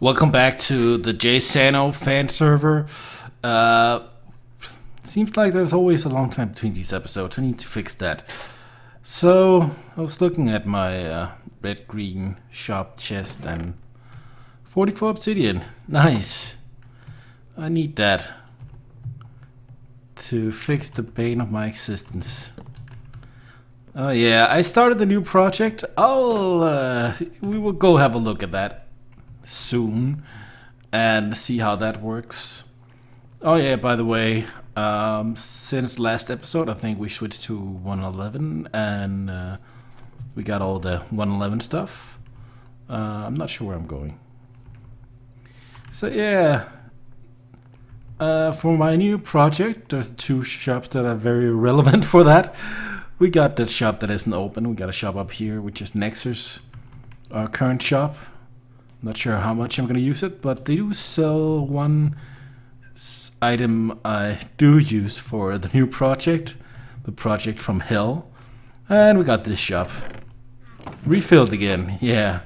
Welcome back to the JsanoFanServer. Seems like there's always a long time between these episodes. I need to fix that. So, I was looking at my red-green shop chest and 44 Obsidian. Nice. I need that to fix the bane of my existence. Oh yeah, I started a new project. We will go have a look at that soon and see how that works. Oh yeah, by the way, since last episode I think we switched to 111 and we got all the 111 stuff. I'm not sure where I'm going. So yeah, for my new project there's two shops that are very relevant for that. We got that shop that isn't open. We got a shop up here which is Nexus, our current shop. Not sure how much I'm gonna use it, but they do sell one item I do use for the new project, the project from hell. And we got this shop refilled again. Yeah,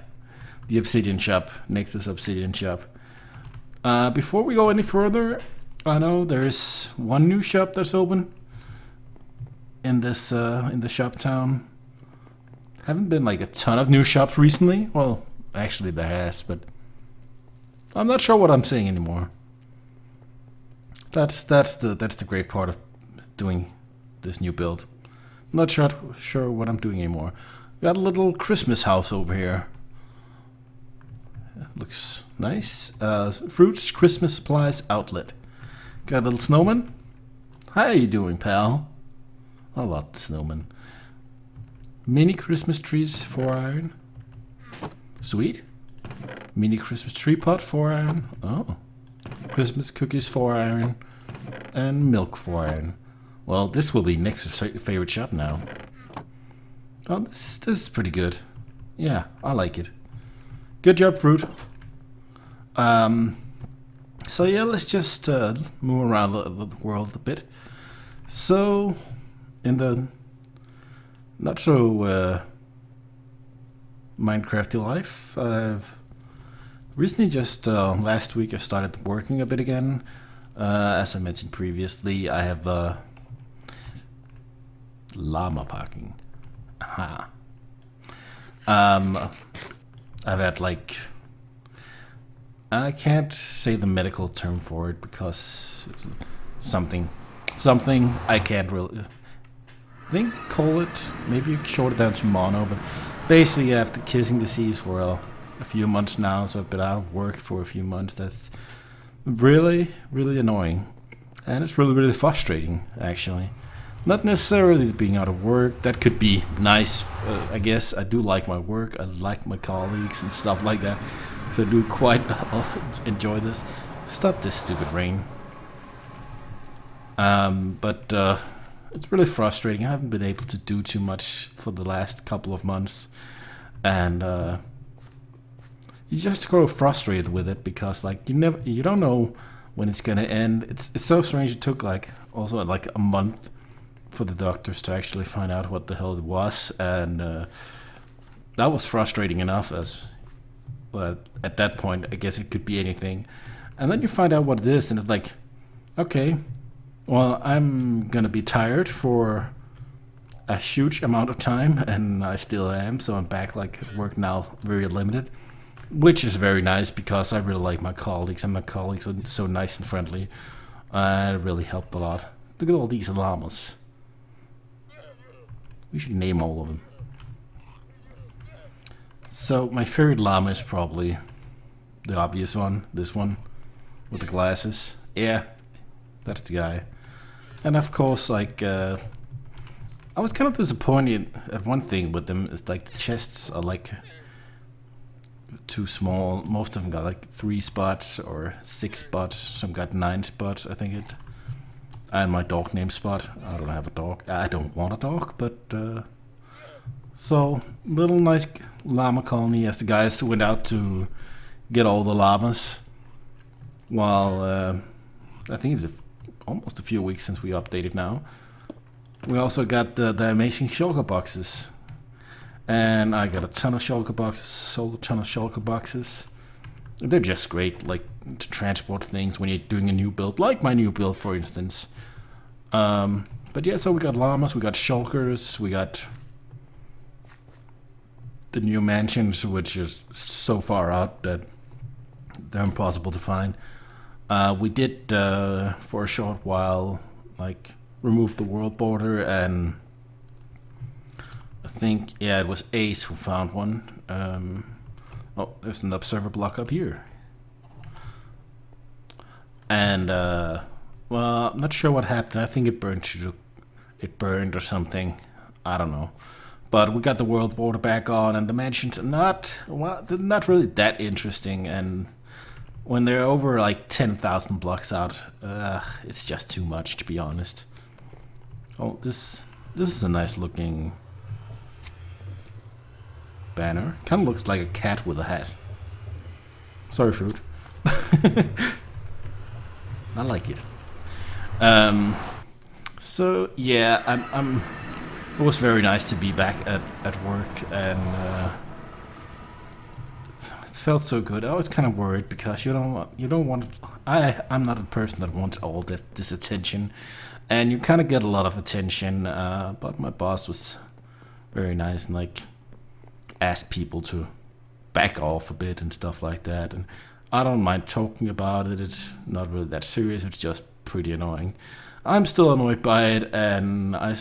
the Obsidian shop, Nexus Obsidian shop. Before we go any further, I know there's one new shop that's open in this in the shop town. Haven't been like a ton of new shops recently. Well, actually there has, but I'm not sure what I'm saying anymore. That's the great part of doing this new build. I'm not sure what I'm doing anymore. Got a little Christmas house over here. Looks nice. Fruits Christmas supplies outlet. Got a little snowman. How you doing, pal? I love the snowman. Mini Christmas trees, 4 iron. Sweet. Mini Christmas tree pot, 4 iron. Oh. Christmas cookies, 4 iron. And milk, 4 iron. Well, this will be Nexus' favorite shop now. Oh, this is pretty good. Yeah, I like it. Good job, fruit. So yeah, let's just move around the world a bit. So, in the not so Minecrafty life, I've recently just last week I started working a bit again. As I mentioned previously, I have llama parking. Aha. I've had like, I can't say the medical term for it because it's something I can't really call it. Maybe you short it down to mono, but basically after kissing disease for a few months now, so I've been out of work for a few months. That's really annoying, and it's really frustrating actually. Not necessarily being out of work, that could be nice. I guess I do like my work, I like my colleagues and stuff like that, so I do quite enjoy this. Stop this stupid rain. But it's really frustrating. I haven't been able to do too much for the last couple of months, and you just grow frustrated with it because like you don't know when it's gonna end. It's so strange. It took like also like a month for the doctors to actually find out what the hell it was, and that was frustrating enough. As well, at that point, I guess it could be anything, and then you find out what it is, and it's like, okay, well, I'm gonna be tired for a huge amount of time, and I still am. So I'm back like at work now, very limited, which is very nice because I really like my colleagues, and my colleagues are so nice and friendly. It really helped a lot. Look at all these llamas. We should name all of them. So my favorite llama is probably the obvious one, this one with the glasses. Yeah, that's the guy. And of course, like I was kind of disappointed at one thing with them. It's like the chests are like too small. Most of them got like 3 spots or 6 spots. Some got 9 spots, I think it. And my dog name spot. I don't have a dog. I don't want a dog, but so little nice llama colony as the guys went out to get all the llamas. While I think it's almost a few weeks since we updated now. We also got the amazing shulker boxes. And I got a ton of shulker boxes, sold a ton of shulker boxes. They're just great, like, to transport things when you're doing a new build, like my new build, for instance. But yeah, so we got llamas, we got shulkers, we got the new mansions, which is so far out that they're impossible to find. We did, for a short while, like, remove the world border, and I think, yeah, it was Ace who found one. Oh, there's an observer block up here. And, well, I'm not sure what happened. I think it burned or something. I don't know. But we got the world border back on, and the mansions are not really that interesting. And when they're over like 10,000 blocks out, it's just too much, to be honest. Oh, this is a nice looking banner. Kind of looks like a cat with a hat. Sorry, fruit. I like it. So yeah, it was very nice to be back at work, and it felt so good. I was kind of worried because you don't want. I'm not a person that wants all this attention, and you kind of get a lot of attention. But my boss was very nice and like asked people to back off a bit and stuff like that. And I don't mind talking about it. It's not really that serious. It's just pretty annoying. I'm still annoyed by it, and I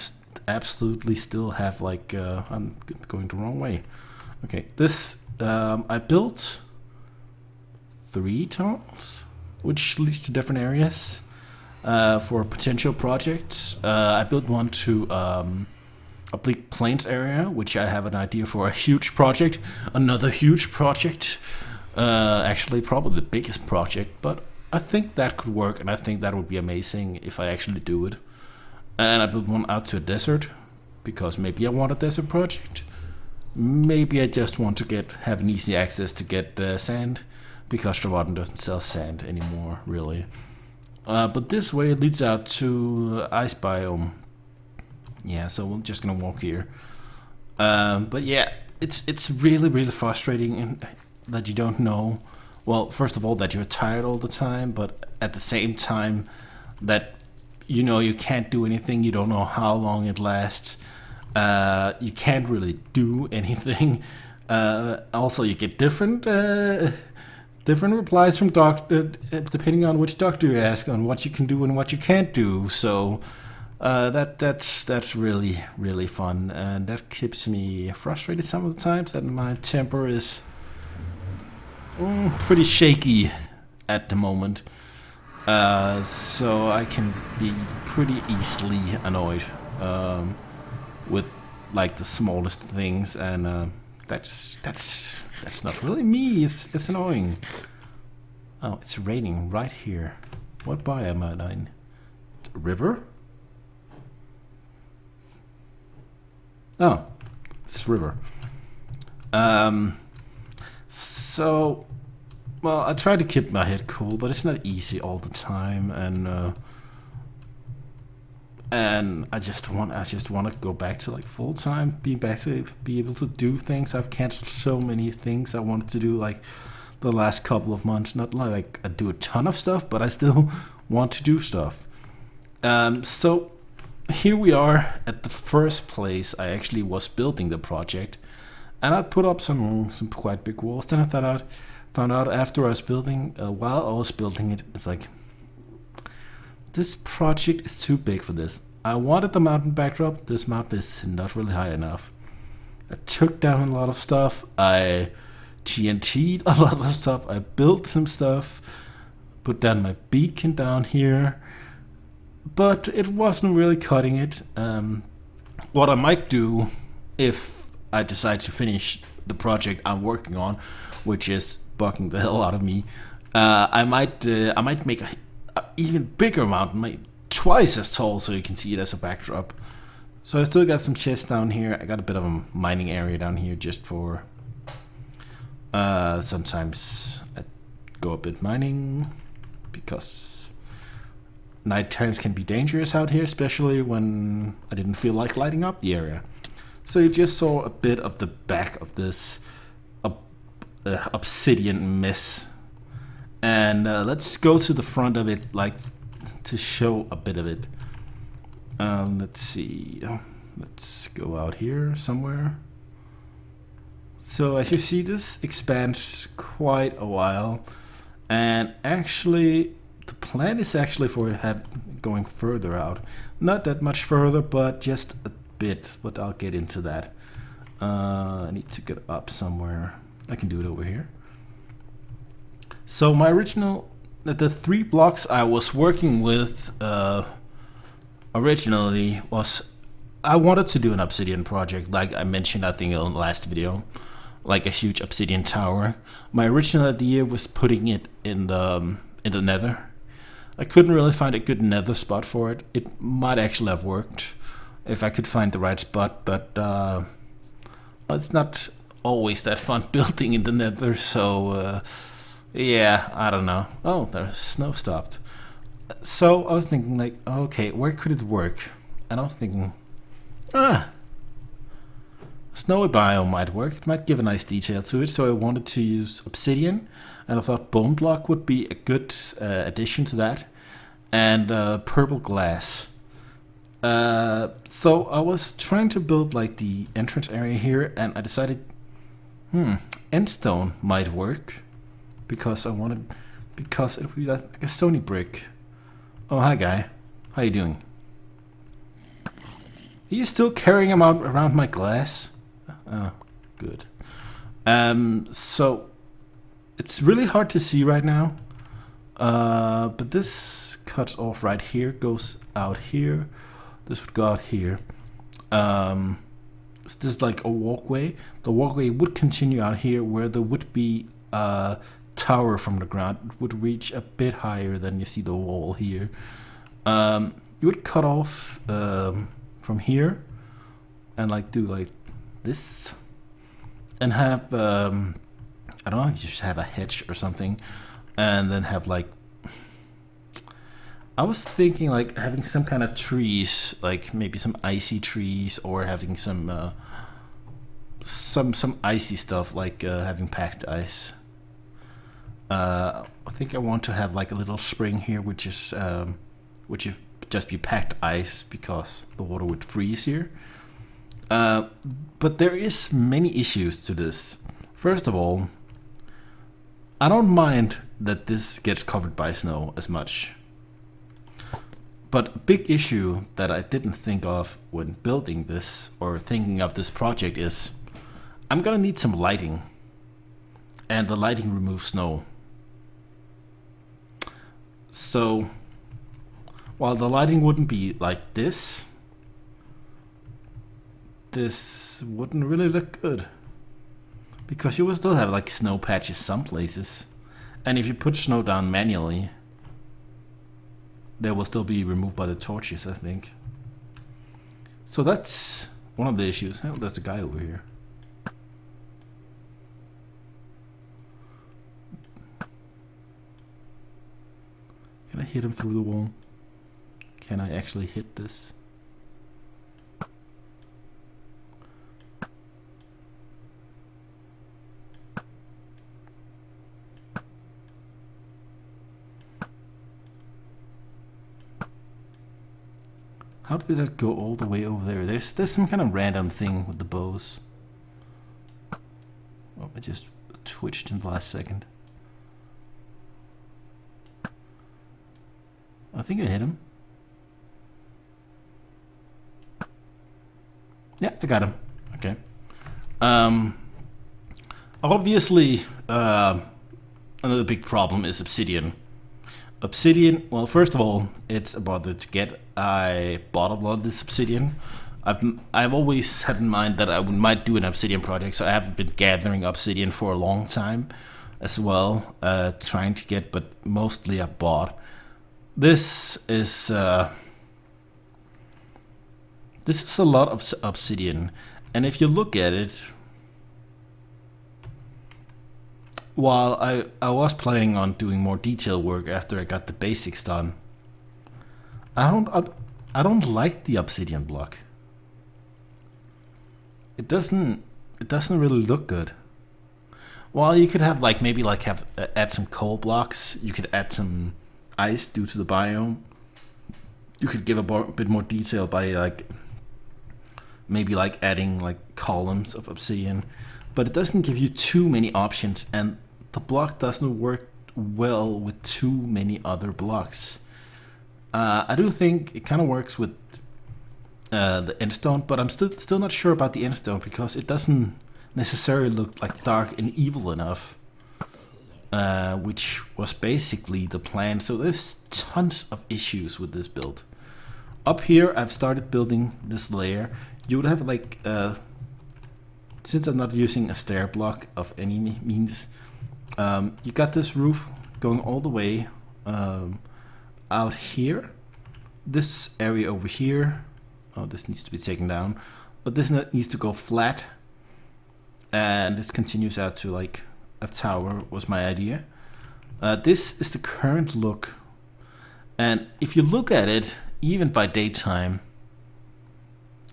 absolutely still have like I'm going the wrong way. Okay, this I built 3 tunnels, which leads to different areas for potential projects. I built one to Oblique Plains area, which I have an idea for a huge project, another huge project. Actually, probably the biggest project, but I think that could work, and I think that would be amazing if I actually do it. And I built one out to a desert, because maybe I want a desert project. Maybe I just want to have an easy access to get sand, because Stravaden doesn't sell sand anymore, really. But this way it leads out to ice biome. Yeah, so we're just gonna walk here. But yeah, it's really frustrating that you don't know. Well, first of all, that you're tired all the time, but at the same time that you can't do anything. You don't know how long it lasts. You can't really do anything. Also, you get different replies from doctor depending on which doctor you ask on what you can do and what you can't do. So that's really fun, and that keeps me frustrated some of the times. That my temper is pretty shaky at the moment. So I can be pretty easily annoyed with like the smallest things, and that's not really me. It's annoying. Oh, it's raining right here. What biome am I in? River? Oh, it's river. So, well, I try to keep my head cool, but it's not easy all the time, and I just want to go back to like full time, be able to do things. I've canceled so many things I wanted to do like the last couple of months. Not like I do a ton of stuff, but I still want to do stuff. So here we are at the first place I actually was building the project, and I put up some quite big walls. Then I found out after I was building, while I was building it, it's like, this project is too big for this. I wanted the mountain backdrop. This mountain is not really high enough. I took down a lot of stuff. I TNT'd a lot of stuff. I built some stuff. Put down my beacon down here. But it wasn't really cutting it. What I might do, if I decide to finish the project I'm working on, which is bugging the hell out of me, I might make a even bigger mountain, maybe twice as tall, so you can see it as a backdrop. So I still got some chests down here. I got a bit of a mining area down here just for sometimes I go a bit mining, because night times can be dangerous out here, especially when I didn't feel like lighting up the area. So you just saw a bit of the back of this obsidian mess And let's go to the front of it, like to show a bit of it. Let's see. Let's go out here somewhere. So as you see, this expands quite a while, and actually the plan is actually for it going further out. Not that much further, but just a bit, but I'll get into that. I need to get up somewhere. I can do it over here. So my original, the 3 blocks I was working with originally was, I wanted to do an Obsidian project, like I mentioned I think in the last video, like a huge Obsidian tower. My original idea was putting it in the Nether. I couldn't really find a good Nether spot for it. It might actually have worked if I could find the right spot, but it's not always that fun building in the Nether, so yeah, I don't know. Oh, the snow stopped. So I was thinking like, okay, where could it work? And I was thinking, snowy biome might work. It might give a nice detail to it. So I wanted to use Obsidian, and I thought bone block would be a good addition to that, and purple glass. So I was trying to build like the entrance area here, and I decided, endstone might work, because it would be like a stony brick. Oh, hi guy, how you doing? Are you still carrying him out around my glass? Oh, good. So it's really hard to see right now, but this cuts off right here, goes out here. This would go out here. This is like a walkway. The walkway would continue out here, where there would be a tower from the ground. It would reach a bit higher than you see the wall here. You would cut off from here and like do like this, and have I don't know if you should have a hedge or something, and then have like, I was thinking like having some kind of trees, like maybe some icy trees, or having some icy stuff, like having packed ice. I think I want to have like a little spring here, which would just be packed ice, because the water would freeze here. But there is many issues to this. First of all, I don't mind that this gets covered by snow as much. But a big issue that I didn't think of when building this, or thinking of this project, is I'm gonna need some lighting. And the lighting removes snow. So while the lighting wouldn't be like this wouldn't really look good, because you will still have like snow patches some places, and if you put snow down manually, they will still be removed by the torches, I think. So that's one of the issues. Oh, there's a guy over here. Can I hit him through the wall? Can I actually hit this? How did that go all the way over there? There's some kind of random thing with the bows. Oh, I just twitched in the last second. I think I hit him. Yeah, I got him. Okay. Obviously, another big problem is Obsidian. Obsidian, well, first of all, it's a bother to get. I bought a lot of this Obsidian. I've always had in mind that I might do an Obsidian project, so I have been gathering Obsidian for a long time as well, trying to get, but mostly I bought. This is a lot of Obsidian, and if you look at it, while I was planning on doing more detail work after I got the basics done, I don't like the Obsidian block. It doesn't really look good. Well, you could have like maybe like have add some coal blocks. You could add some ice due to the biome. You could give a bit more detail by like maybe like adding like columns of obsidian, but it doesn't give you too many options, and the block doesn't work well with too many other blocks. I do think it kind of works with the endstone, but I'm still not sure about the endstone because it doesn't necessarily look like dark and evil enough, which was basically the plan. So there's tons of issues with this build. Up here, I've started building this layer. You would have like, since I'm not using a stair block of any means, you got this roof going all the way out here. This area over here, oh, this needs to be taken down, but this needs to go flat, and this continues out to like a tower was my idea. This is the current look, and if you look at it, even by daytime,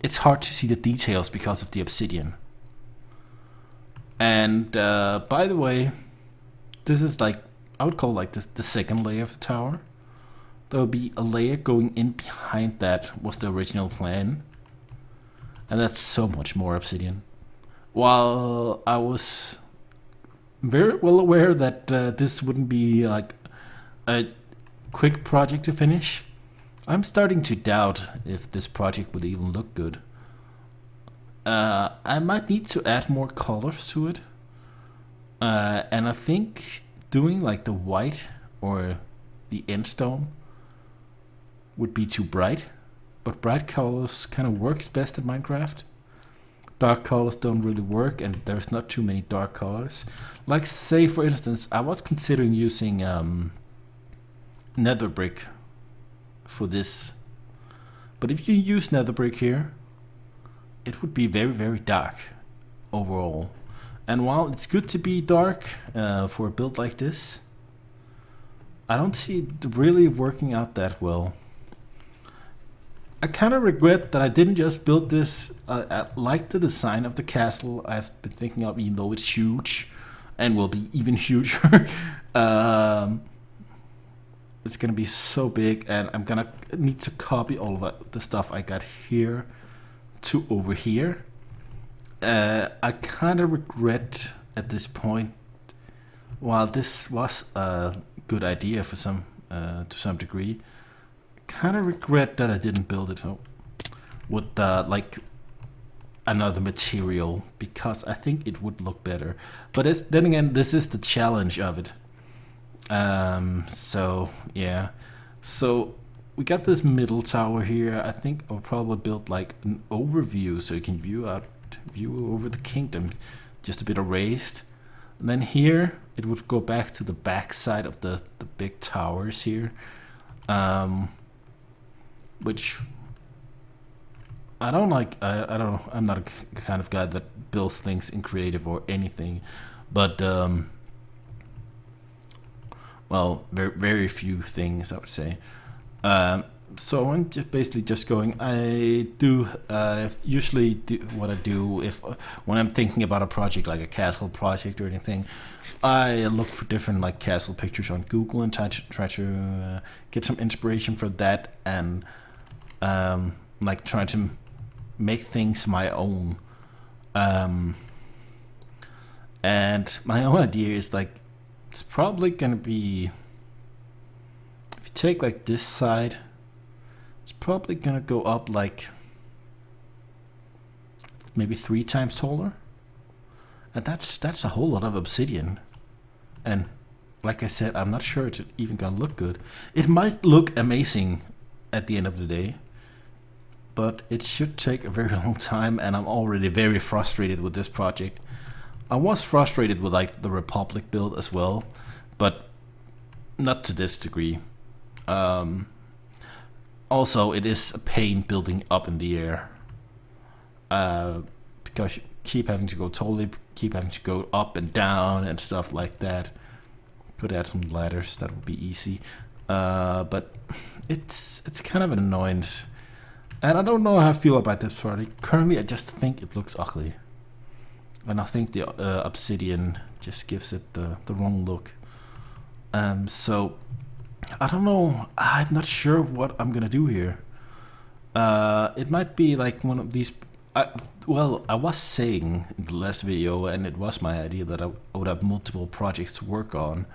it's hard to see the details because of the obsidian. And by the way, this is like, I would call like this the second layer of the tower. There will be a layer going in behind that was the original plan. And that's so much more obsidian. While I was very well aware that this wouldn't be like a quick project to finish, I'm starting to doubt if this project would even look good. I might need to add more colors to it. And I think doing like the white or the endstone would be too bright. But bright colors kind of works best in Minecraft. Dark colors don't really work, and there's not too many dark colors. Like say for instance, I was considering using nether brick for this. But if you use nether brick here, it would be very, very dark overall. And while it's good to be dark for a build like this, I don't see it really working out that well. I kind of regret that I didn't just build this. I like the design of the castle I've been thinking of, even though it's huge and will be even huger. It's gonna be so big, and I'm gonna need to copy all of the stuff I got here to over here. I kind of regret at this point, while this was a good idea for some to some degree, kind of regret that I didn't build it with like another material, because I think it would look better. But then again, this is the challenge of it. So yeah, so we got this middle tower here. I think I'll probably build like an overview so you can view over the kingdom, just a bit raised. And then here it would go back to the back side of the big towers here, which I don't like. I don't know. I'm not a kind of guy that builds things in creative or anything, but well, very, very few things I would say. So I'm just basically just going. I do usually do what I do when I'm thinking about a project like a castle project or anything. I look for different like castle pictures on Google and try to get some inspiration for that, and like try to make things my own. And my own idea is like, it's probably gonna be, if you take like this side, it's probably gonna go up like maybe 3 times taller, and that's a whole lot of obsidian. And like I said, I'm not sure it's even gonna look good. It might look amazing at the end of the day, but it should take a very long time, and I'm already very frustrated with this project. I was frustrated with like the Republic build as well, but not to this degree. Also, it is a pain building up in the air, because you keep having to go totally, keep having to go up and down and stuff like that. Could add some ladders, that would be easy. But it's kind of an annoyance, and I don't know how I feel about this project. Currently, I just think it looks ugly. and I think the Obsidian just gives it the wrong look. So I don't know. I'm not sure what I'm gonna do here. It might be like one of these. Well, I was saying in the last video, and it was my idea that I would have multiple projects to work on.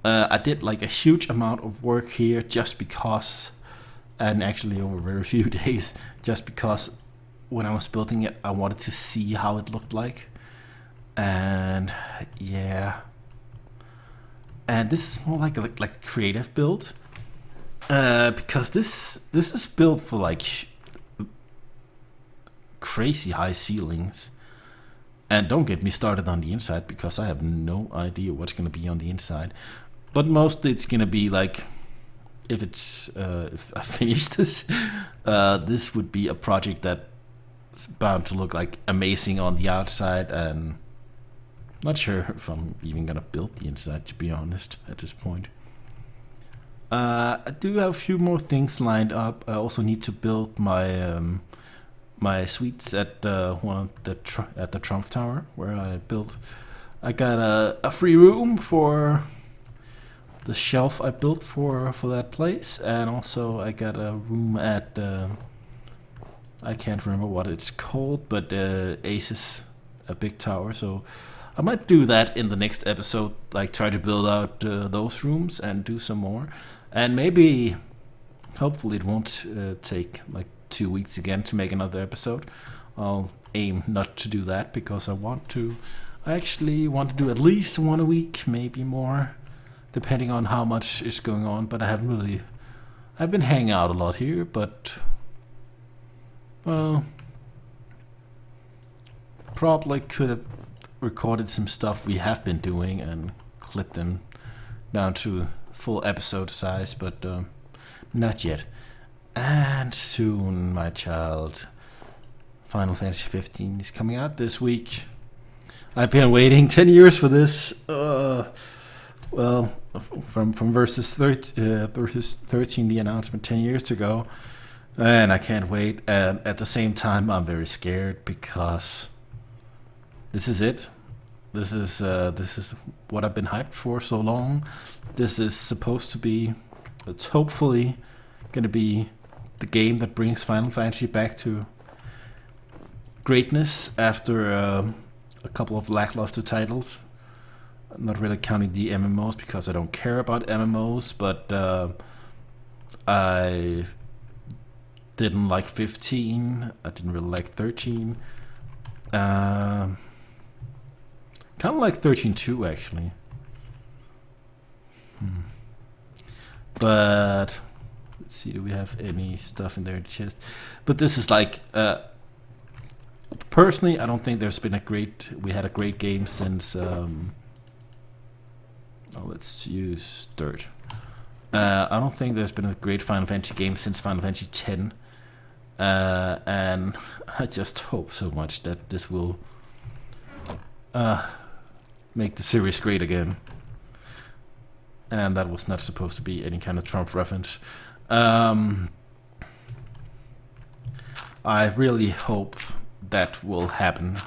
I did like a huge amount of work here just because, and actually over very few days, just because when I was building it, I wanted to see how it looked like. And yeah, and this is more like a creative build, because this is built for like crazy high ceilings. And don't get me started on the inside, because I have no idea what's going to be on the inside. But mostly it's going to be like, if I finish this, this would be a project that's bound to look like amazing on the outside, and not sure if I'm even going to build the inside, to be honest, at this point. I do have a few more things lined up. I also need to build my my suites at at the Trump Tower where I built. I got a free room for the shelf I built for that place, and also I got a room at I can't remember what it's called, but Aces, a big tower. So I might do that in the next episode, like try to build out those rooms and do some more, and maybe hopefully it won't take like 2 weeks again to make another episode. I'll aim not to do that, because I actually want to do at least one a week, maybe more, depending on how much is going on. But I've been hanging out a lot here, but well, probably could have recorded some stuff we have been doing and clipped them down to full episode size, but not yet. And soon, my child, Final Fantasy 15 is coming out this week. I've been waiting 10 years for this. Well, from versus 13, the announcement 10 years ago, and I can't wait. And at the same time, I'm very scared, because this is it. This is what I've been hyped for so long. This is supposed to be. It's hopefully going to be the game that brings Final Fantasy back to greatness after a couple of lackluster titles. I'm not really counting the MMOs, because I don't care about MMOs, but I didn't like 15. I didn't really like 13. Kind of like 13 too, actually. But let's see, do we have any stuff in there in the chest? But this is like, personally, I don't think there's been we had a great game since, let's use dirt. I don't think there's been a great Final Fantasy game since Final Fantasy X. And I just hope so much that this will make the series great again. And that was not supposed to be any kind of Trump reference. I really hope that will happen,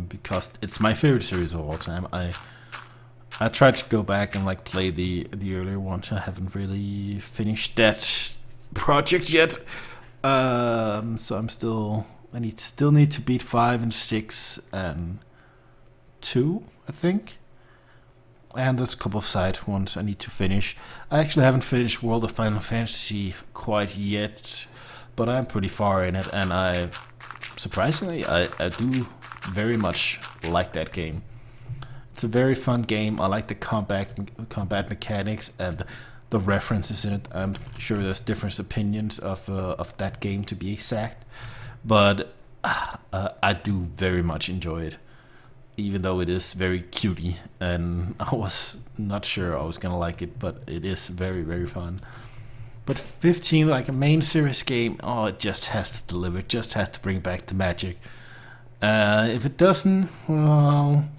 because it's my favorite series of all time. I tried to go back and like play the earlier ones. I haven't really finished that project yet. So I'm still need to beat 5 and 6 and 2, I think. And there's a couple of side ones I need to finish. I actually haven't finished World of Final Fantasy quite yet, but I'm pretty far in it, and surprisingly, I do very much like that game. It's a very fun game. I like the combat mechanics and the references in it. I'm sure there's different opinions of that game, to be exact, but I do very much enjoy it. Even though it is very cutie, and I was not sure I was gonna like it, but it is very, very fun. But 15, like a main series game, it just has to deliver. It just has to bring back the magic. If it doesn't, well,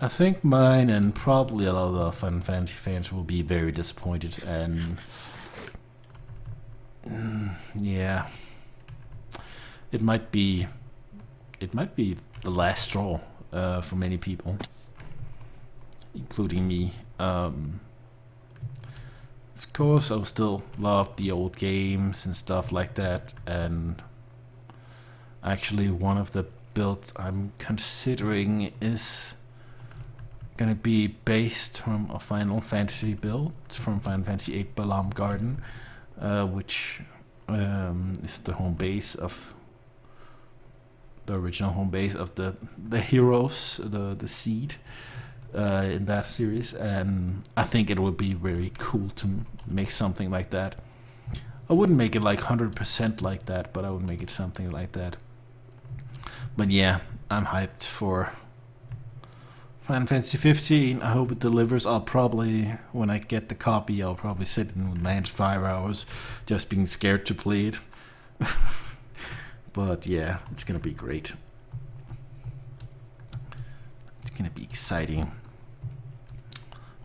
I think mine and probably a lot of the Final Fantasy fans will be very disappointed. And yeah, it might be the last straw for many people, including me. Of course, I still love the old games and stuff like that, and actually one of the builds I'm considering is gonna be based from a Final Fantasy build from Final Fantasy VIII Balam Garden, which is the home base of the original home base of the heroes, the seed in that series, and I think it would be very cool to make something like that. I wouldn't make it like 100% like that, but I would make it something like that. But yeah, I'm hyped for Final Fantasy 15. I hope it delivers. I'll probably, when I get the copy, I'll probably sit in with my hands 5 hours just being scared to play it. But yeah, it's gonna be great. It's gonna be exciting.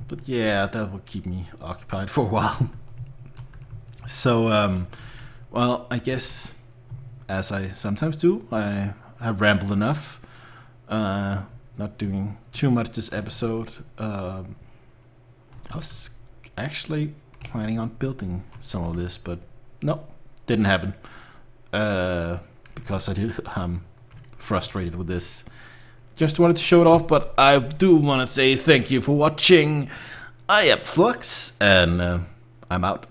But yeah, that will keep me occupied for a while. So, well, I guess, as I sometimes do, I rambled enough. Not doing too much this episode. I was actually planning on building some of this, but no, didn't happen. Because I'm frustrated with this. Just wanted to show it off, but I do want to say thank you for watching. I am Flux, and I'm out.